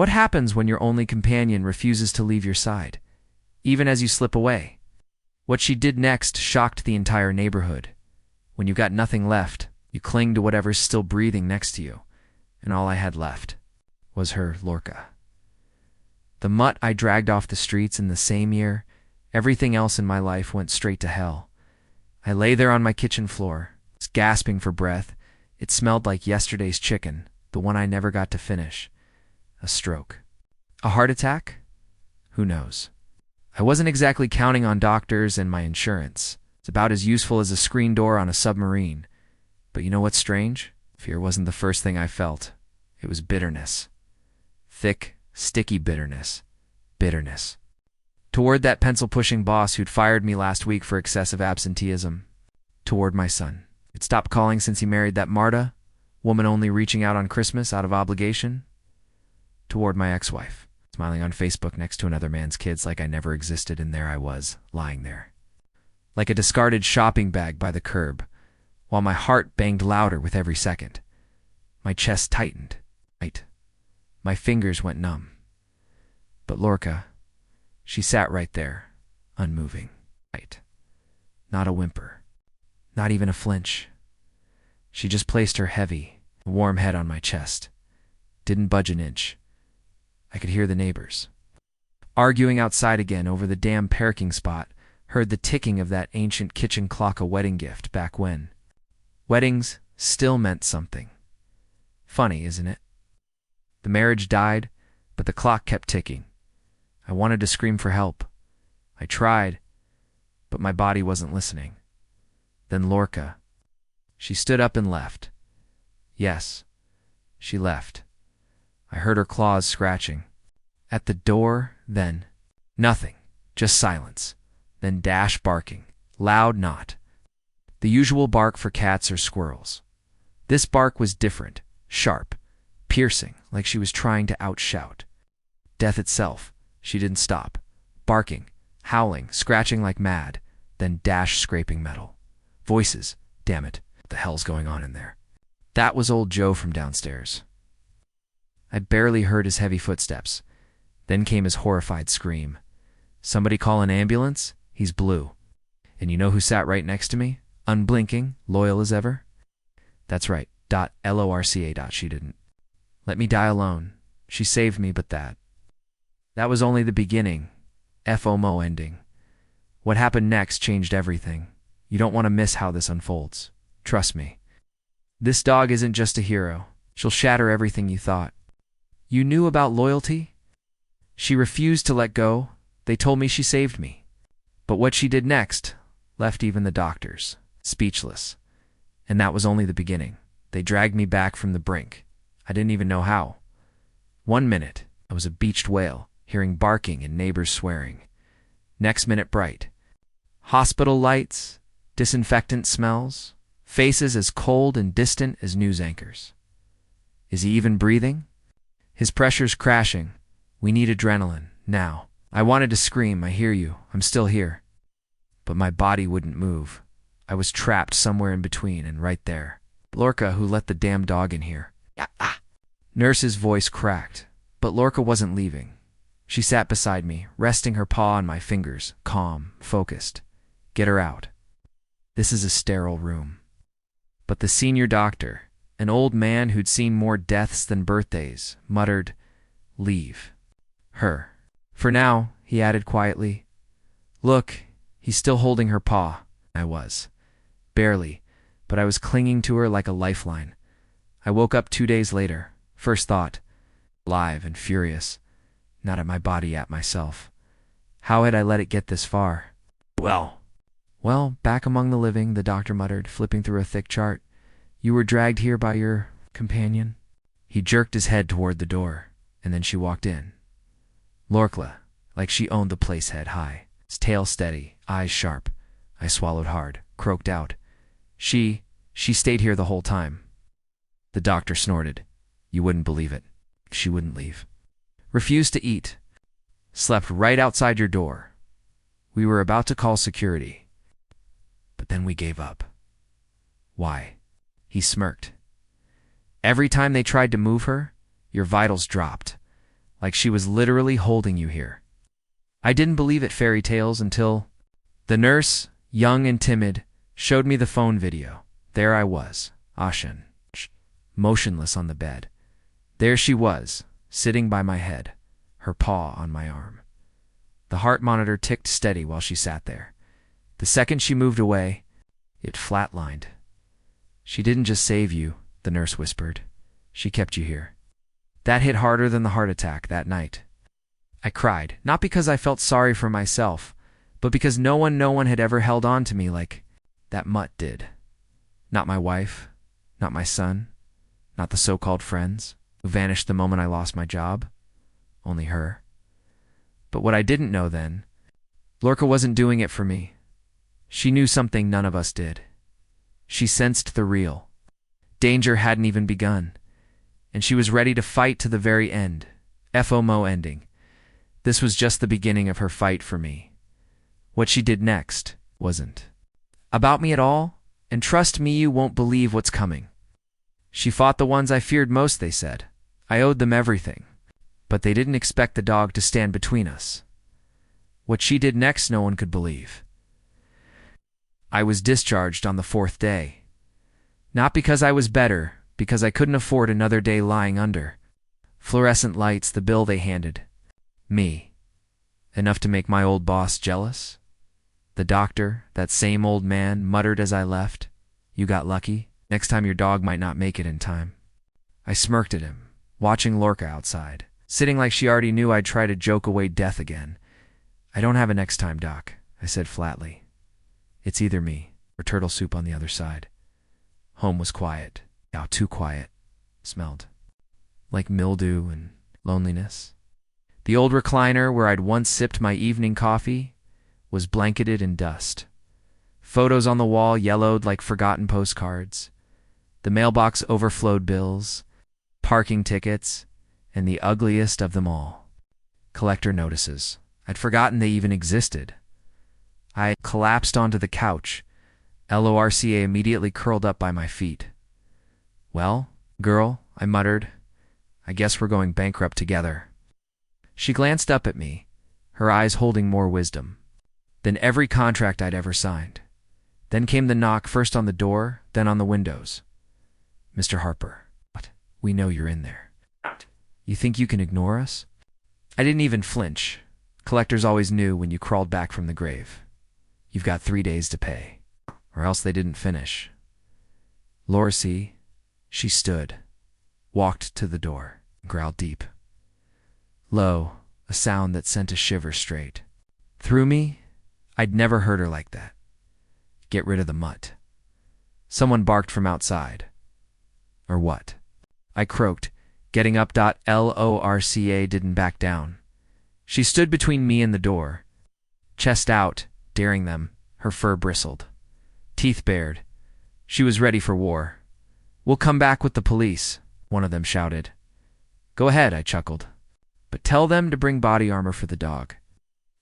What happens when your only companion refuses to leave your side, even as you slip away? What she did next shocked the entire neighborhood. When you got nothing left, you cling to whatever's still breathing next to you, and all I had left was her Lorca. The mutt I dragged off the streets in the same year, everything else in my life went straight to hell. I lay there on my kitchen floor, gasping for breath. It smelled like yesterday's chicken, the one I never got to finish. A stroke. A heart attack? Who knows? I wasn't exactly counting on doctors and my insurance. It's about as useful as a screen door on a submarine. But you know what's strange? Fear wasn't the first thing I felt. It was bitterness. Thick, sticky bitterness. Bitterness. Toward that pencil-pushing boss who'd fired me last week for excessive absenteeism. Toward my son. He'd stopped calling since he married that Marta, woman only reaching out on Christmas out of obligation. Toward my ex-wife, smiling on Facebook next to another man's kids like I never existed, and there I was, lying there. Like a discarded shopping bag by the curb, while my heart banged louder with every second. My chest tightened. My fingers went numb. But Lorca, she sat right there, unmoving. Not a whimper. Not even a flinch. She just placed her heavy, warm head on my chest. Didn't budge an inch. I could hear the neighbors arguing outside again over the damn parking spot, heard the ticking of that ancient kitchen clock, a wedding gift back when. Weddings still meant something. Funny, isn't it? The marriage died, but the clock kept ticking. I wanted to scream for help. I tried, but my body wasn't listening. Then Lorca. She stood up and left. Yes, she left. I heard her claws scratching. At the door, then. Nothing, just silence. Then Dash barking. Loud not. The usual bark for cats or squirrels. This bark was different, sharp, piercing, like she was trying to outshout. Death itself. She didn't stop. Barking, howling, scratching like mad. Then Dash scraping metal. Voices. Damn it. What the hell's going on in there? That was old Joe from downstairs. I barely heard his heavy footsteps. Then came his horrified scream. Somebody call an ambulance? He's blue. And you know who sat right next to me? Unblinking, loyal as ever? That's right. Lorca. She didn't let me die alone. She saved me, but that was only the beginning. FOMO ending. What happened next changed everything. You don't want to miss how this unfolds. Trust me. This dog isn't just a hero. She'll shatter everything you thought. You knew about loyalty? She refused to let go. They told me she saved me. But what she did next left even the doctors speechless. And that was only the beginning. They dragged me back from the brink. I didn't even know how. 1 minute, I was a beached whale, hearing barking and neighbors swearing. Next minute, bright. Hospital lights, disinfectant smells, faces as cold and distant as news anchors. Is he even breathing? His pressure's crashing. We need adrenaline, now. I wanted to scream, I hear you, I'm still here. But my body wouldn't move. I was trapped somewhere in between and right there. Lorca, who let the damn dog in here? Nurse's voice cracked, but Lorca wasn't leaving. She sat beside me, resting her paw on my fingers, calm, focused. Get her out. This is a sterile room. But the senior doctor, an old man who'd seen more deaths than birthdays, muttered, "Leave her. For now," he added quietly. "Look, he's still holding her paw." I was. Barely, but I was clinging to her like a lifeline. I woke up 2 days later. First thought, alive and furious. Not at my body, at myself. How had I let it get this far? Well, back among the living, the doctor muttered, flipping through a thick chart. You were dragged here by your companion? He jerked his head toward the door, and then she walked in. Lorca, like she owned the place, head high, his tail steady, eyes sharp. I swallowed hard, croaked out. She stayed here the whole time. The doctor snorted. You wouldn't believe it. She wouldn't leave. Refused to eat. Slept right outside your door. We were about to call security. But then we gave up. Why? He smirked. Every time they tried to move her, your vitals dropped. like she was literally holding you here. I didn't believe it fairy tales until the nurse, young and timid, showed me the phone video. There I was, Ashen, motionless on the bed. There she was, sitting by my head, her paw on my arm. The heart monitor ticked steady while she sat there. The second she moved away, it flatlined. She didn't just save you, the nurse whispered. She kept you here. That hit harder than the heart attack that night. I cried, not because I felt sorry for myself, but because no one had ever held on to me like that mutt did. Not my wife, not my son, not the so-called friends who vanished the moment I lost my job. Only her. But what I didn't know then, Lorca wasn't doing it for me. She knew something none of us did. She sensed the real. Danger hadn't even begun, and she was ready to fight to the very end. FOMO ending. This was just the beginning of her fight for me. What she did next wasn't about me at all, and trust me, you won't believe what's coming. She fought the ones I feared most, they said. I owed them everything, but they didn't expect the dog to stand between us. What she did next, no one could believe. I was discharged on the 4th day. Not because I was better, because I couldn't afford another day lying under fluorescent lights, the bill they handed me. Enough to make my old boss jealous? The doctor, that same old man, muttered as I left, "You got lucky. Next time your dog might not make it in time." I smirked at him, watching Lorca outside, sitting like she already knew I'd try to joke away death again. "I don't have a next time, Doc," I said flatly. "It's either me or turtle soup on the other side." Home was quiet. Now too quiet. Smelled like mildew and loneliness. The old recliner where I'd once sipped my evening coffee was blanketed in dust. Photos on the wall yellowed like forgotten postcards. The mailbox overflowed bills, parking tickets, and the ugliest of them all, collector notices. I'd forgotten they even existed. I collapsed onto the couch. LORCA immediately curled up by my feet. "Well, girl," I muttered, "I guess we're going bankrupt together." She glanced up at me, her eyes holding more wisdom than every contract I'd ever signed. Then came the knock, first on the door, then on the windows. "Mr. Harper, what? We know you're in there. You think you can ignore us?" I didn't even flinch. Collectors always knew when you crawled back from the grave. "You've got 3 days to pay, or else they didn't finish." Lorcy, she stood, walked to the door, growled deep. Low, a sound that sent a shiver straight through me. I'd never heard her like that. Get rid of the mutt. Someone barked from outside. Or what? I croaked, getting up. LORCA didn't back down. She stood between me and the door, chest out, daring them. Her fur bristled, teeth bared. She was ready for war. "We'll come back with the police," one of them shouted. "Go ahead," I chuckled. "But tell them to bring body armor for the dog."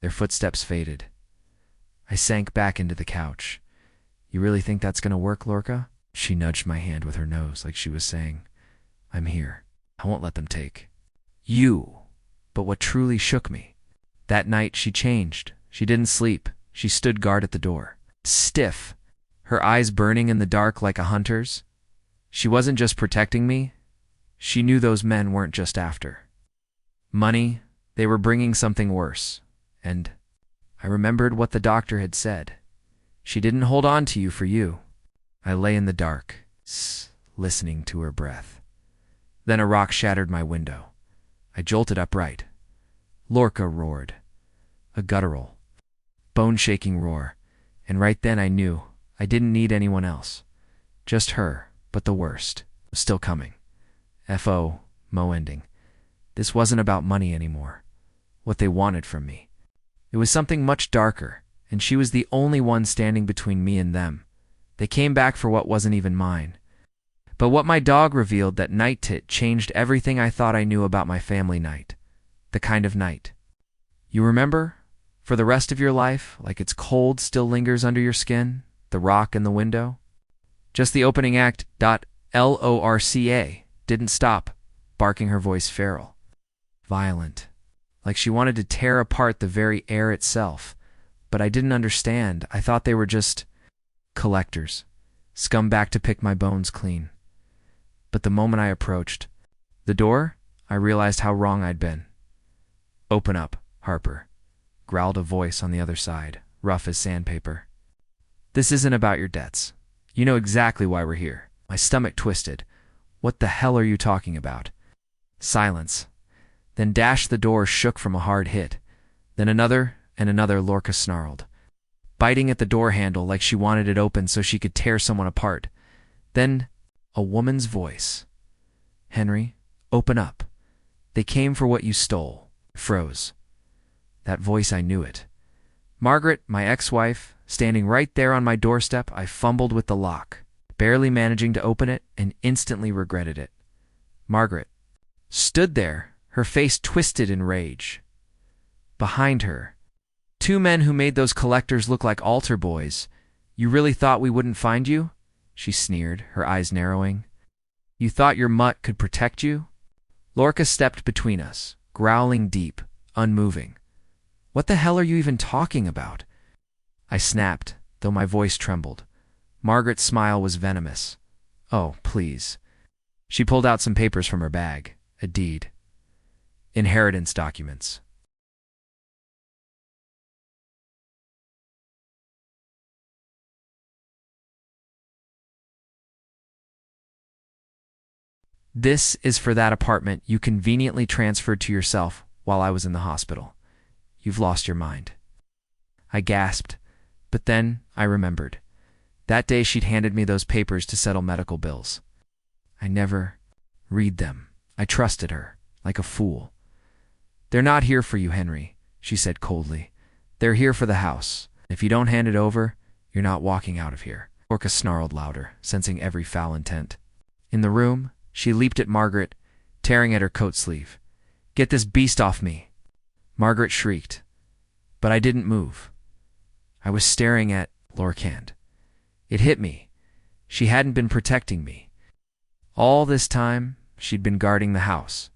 Their footsteps faded. I sank back into the couch. "You really think that's going to work, Lorca?" She nudged my hand with her nose like she was saying, "I'm here. I won't let them take you." But what truly shook me, that night she changed. She didn't sleep. She stood guard at the door, stiff, her eyes burning in the dark like a hunter's. She wasn't just protecting me. She knew those men weren't just after money. They were bringing something worse. And I remembered what the doctor had said. She didn't hold on to you for you. I lay in the dark, listening to her breath. Then a rock shattered my window. I jolted upright. Lorca roared. A guttural, bone-shaking roar. And right then I knew I didn't need anyone else. Just her, but the worst was still coming. FOMO ending. This wasn't about money anymore. What they wanted from me. It was something much darker, and she was the only one standing between me and them. They came back for what wasn't even mine. But what my dog revealed that night changed everything I thought I knew about my family night. The kind of night you remember for the rest of your life, like its cold still lingers under your skin, the rock in the window. Just the opening act. LORCA didn't stop, barking her voice feral. violent, like she wanted to tear apart the very air itself. But I didn't understand. I thought they were just collectors, scum back to pick my bones clean. But the moment I approached the door, I realized how wrong I'd been. "Open up, Harper," growled a voice on the other side, rough as sandpaper. "This isn't about your debts. You know exactly why we're here." My stomach twisted. "What the hell are you talking about?" Silence. Then the door shook from a hard hit. Then another and another. Lorca snarled, biting at the door handle like she wanted it open so she could tear someone apart. Then a woman's voice. "Henry, open up. They came for what you stole." Froze. That voice, I knew it. Margaret, my ex-wife, standing right there on my doorstep. I fumbled with the lock, barely managing to open it, and instantly regretted it. Margaret stood there, her face twisted in rage. Behind her, two men who made those collectors look like altar boys. "You really thought we wouldn't find you?" she sneered, her eyes narrowing. "You thought your mutt could protect you?" Lorca stepped between us, growling deep, unmoving. "What the hell are you even talking about?" I snapped, though my voice trembled. Margaret's smile was venomous. "Oh, please." She pulled out some papers from her bag. A deed. Inheritance documents. "This is for that apartment you conveniently transferred to yourself while I was in the hospital. You've lost your mind." I gasped, but then I remembered. That day she'd handed me those papers to settle medical bills. I never read them. I trusted her, like a fool. "They're not here for you, Henry," she said coldly. "They're here for the house. If you don't hand it over, you're not walking out of here." Lorca snarled louder, sensing every foul intent. In the room, she leaped at Margaret, tearing at her coat sleeve. "Get this beast off me!" Margaret shrieked, but I didn't move. I was staring at Lorcand. It hit me. She hadn't been protecting me. All this time, she'd been guarding the house.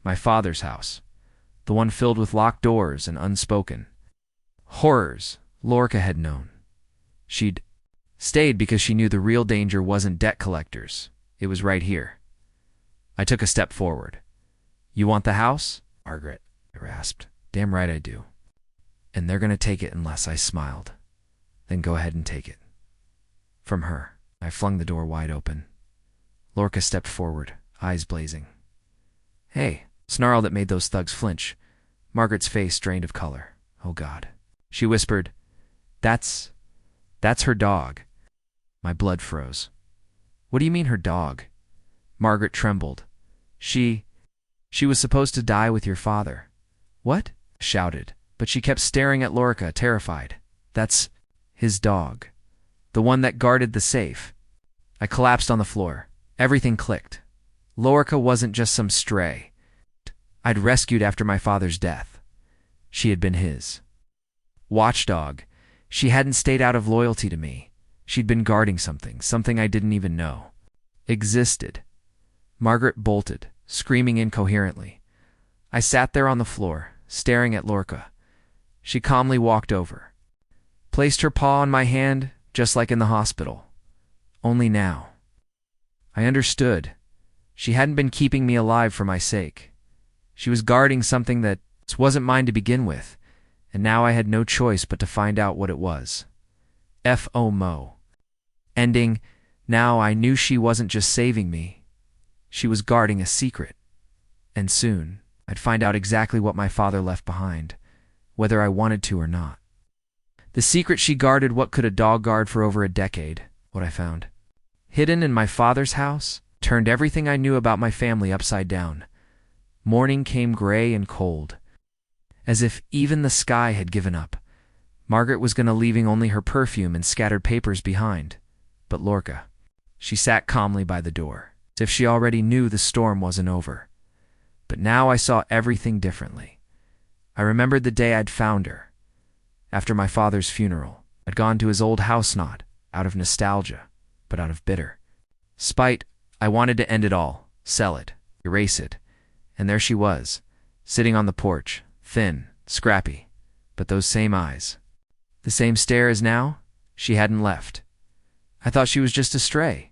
My father's house. The one filled with locked doors and unspoken horrors Lorca had known. She'd stayed because she knew the real danger wasn't debt collectors. It was right here. I took a step forward. "You want the house?" "Margaret," I rasped. "Damn right I do. And they're going to take it unless." I smiled. "Then go ahead and take it." From her, I flung the door wide open. Lorca stepped forward, eyes blazing. "Hey," snarled that made those thugs flinch. Margaret's face drained of color. "Oh, God." She whispered, That's her dog." My blood froze. "What do you mean her dog?" Margaret trembled. She was supposed to die with your father." "What?" I shouted, but she kept staring at Lorca, terrified. "That's his dog. The one that guarded the safe." I collapsed on the floor. Everything clicked. Lorca wasn't just some stray I'd rescued after my father's death. She had been his watchdog. She hadn't stayed out of loyalty to me. She'd been guarding something I didn't even know existed. Margaret bolted, screaming incoherently. I sat there on the floor, staring at Lorca. She calmly walked over, placed her paw on my hand, just like in the hospital. Only now I understood. She hadn't been keeping me alive for my sake. She was guarding something that wasn't mine to begin with, and now I had no choice but to find out what it was. F.O.M.O. Ending. Now I knew she wasn't just saving me. She was guarding a secret. And soon, I'd find out exactly what my father left behind, whether I wanted to or not. The secret she guarded. What could a dog guard for over a decade? What I found, hidden in my father's house, turned everything I knew about my family upside down. Morning came gray and cold, as if even the sky had given up. Margaret was leaving only her perfume and scattered papers behind. But Lorca, she sat calmly by the door, as if she already knew the storm wasn't over. But now I saw everything differently. I remembered the day I'd found her. After my father's funeral, I'd gone to his old house, not out of nostalgia, but out of bitter spite. I wanted to end it all, sell it, erase it. And there she was, sitting on the porch, thin, scrappy, but those same eyes. The same stare as now? She hadn't left. I thought she was just a stray.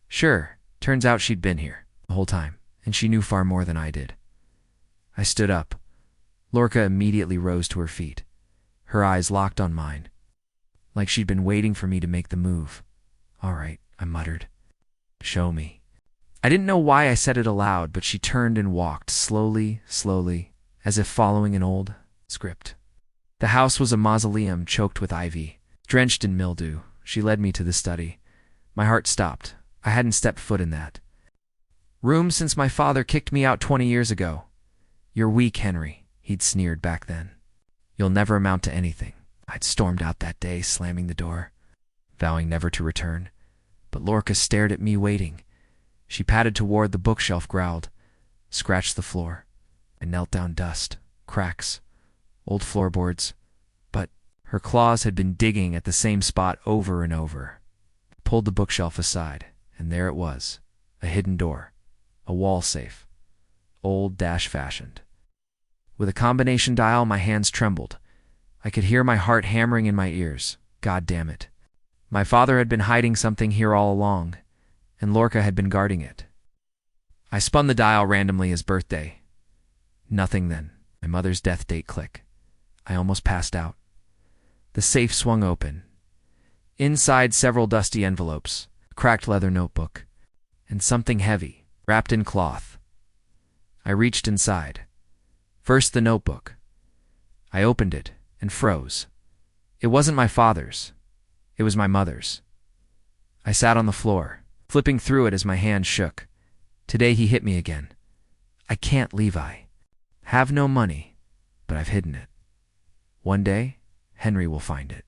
Sure, turns out she'd been here the whole time, and she knew far more than I did. I stood up. Lorca immediately rose to her feet, her eyes locked on mine, like she'd been waiting for me to make the move. All right, I muttered. Show me. I didn't know why I said it aloud, but she turned and walked slowly, as if following an old script. The house was a mausoleum choked with ivy, drenched in mildew. She led me to the study. My heart stopped. I hadn't stepped foot in that room since my father kicked me out 20 years ago. You're weak, Henry, he'd sneered back then. You'll never amount to anything. I'd stormed out that day, slamming the door, vowing never to return. But Lorca stared at me, waiting. She patted toward the bookshelf, growled, scratched the floor. I knelt down. Dust, cracks, old floorboards. But her claws had been digging at the same spot over and over. Pulled the bookshelf aside, and there it was, a hidden door, a wall safe, old-fashioned. With a combination dial, my hands trembled. I could hear my heart hammering in my ears. God damn it. My father had been hiding something here all along, and Lorca had been guarding it. I spun the dial randomly. His birthday. Nothing then. My mother's death date. Click. I almost passed out. The safe swung open. Inside, several dusty envelopes, a cracked leather notebook, and something heavy, wrapped in cloth. I reached inside. First the notebook. I opened it and froze. It wasn't my father's. It was my mother's. I sat on the floor, flipping through it as my hand shook. Today he hit me again. I can't, Levi. Have no money, but I've hidden it. One day, Henry will find it.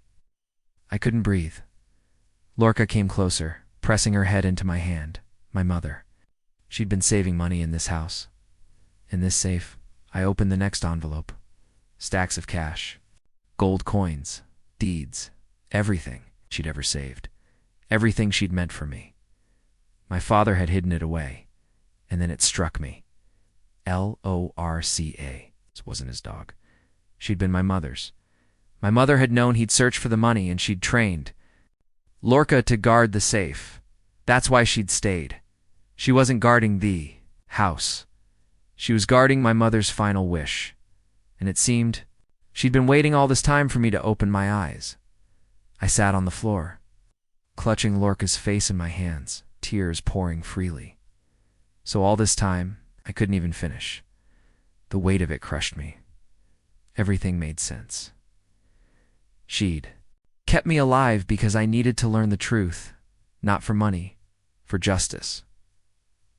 I couldn't breathe. Lorca came closer, pressing her head into my hand. My mother. She'd been saving money in this house. In this safe, I opened the next envelope. Stacks of cash. Gold coins. Deeds. Everything she'd ever saved. Everything she'd meant for me. My father had hidden it away. And then it struck me. Lorca. This wasn't his dog. She'd been my mother's. My mother had known he'd search for the money, and she'd trained Lorca to guard the safe. That's why she'd stayed. She wasn't guarding the house. She was guarding my mother's final wish. And it seemed she'd been waiting all this time for me to open my eyes. I sat on the floor, clutching Lorca's face in my hands, tears pouring freely. So all this time, I couldn't even finish. The weight of it crushed me. Everything made sense. She'd kept me alive because I needed to learn the truth, not for money, for justice.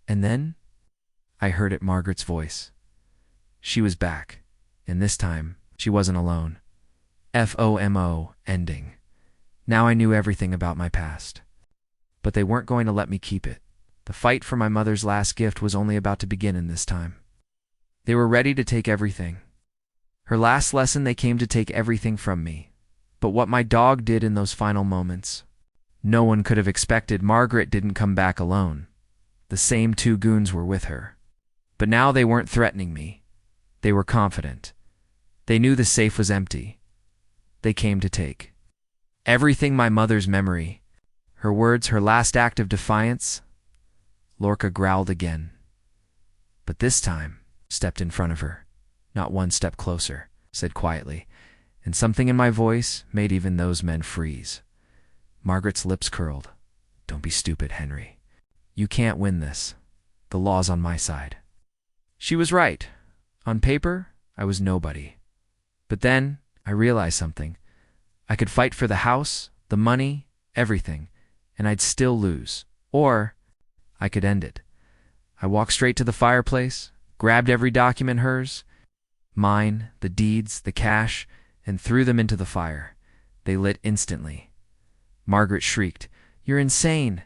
And then I heard it, Margaret's voice. She was back, and this time she wasn't alone. FOMO, ending. Now I knew everything about my past. But they weren't going to let me keep it. The fight for my mother's last gift was only about to begin in this time. They were ready to take everything. Her last lesson, they came to take everything from me. But what my dog did in those final moments, no one could have expected. Margaret didn't come back alone. The same two goons were with her. But now they weren't threatening me. They were confident. They knew the safe was empty. They came to take everything. My mother's memory, her words, her last act of defiance. Lorca growled again. But this time, stepped in front of her. Not one step closer, said quietly, and something in my voice made even those men freeze. Margaret's lips curled. Don't be stupid, Henry. You can't win this. The law's on my side. She was right. On paper, I was nobody. But then, I realized something. I could fight for the house, the money, everything, and I'd still lose. Or I could end it. I walked straight to the fireplace, grabbed every document hers, mine, the deeds, the cash, and threw them into the fire. They lit instantly. Margaret shrieked, "You're insane!"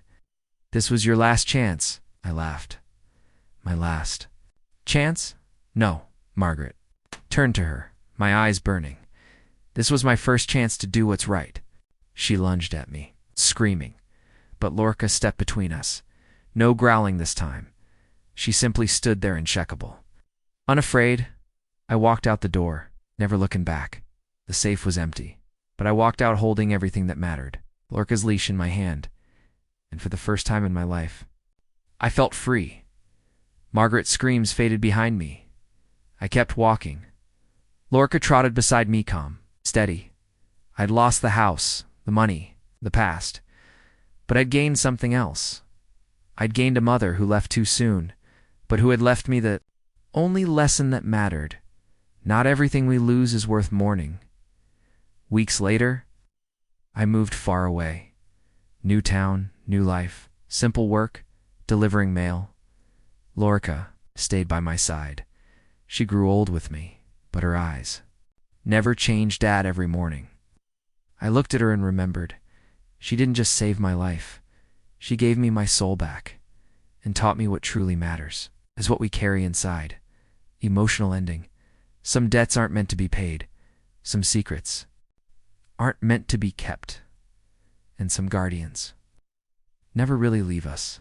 "This was your last chance," I laughed. My last chance? No, Margaret. Turned to her, my eyes burning. This was my first chance to do what's right. She lunged at me, screaming. But Lorca stepped between us. No growling this time. She simply stood there, uncheckable. Unafraid, I walked out the door, never looking back. The safe was empty, but I walked out holding everything that mattered. Lorca's leash in my hand, and for the first time in my life, I felt free. Margaret's screams faded behind me. I kept walking. Lorca trotted beside me, calm, steady. I'd lost the house, the money, the past, but I'd gained something else. I'd gained a mother who left too soon, but who had left me the only lesson that mattered. Not everything we lose is worth mourning. Weeks later, I moved far away. New town, new life, simple work, delivering mail. Lorca stayed by my side. She grew old with me, but her eyes never changed. Dad every morning. I looked at her and remembered. She didn't just save my life. She gave me my soul back and taught me what truly matters is what we carry inside. Emotional ending. Some debts aren't meant to be paid. Some secrets aren't meant to be kept. And some guardians never really leave us.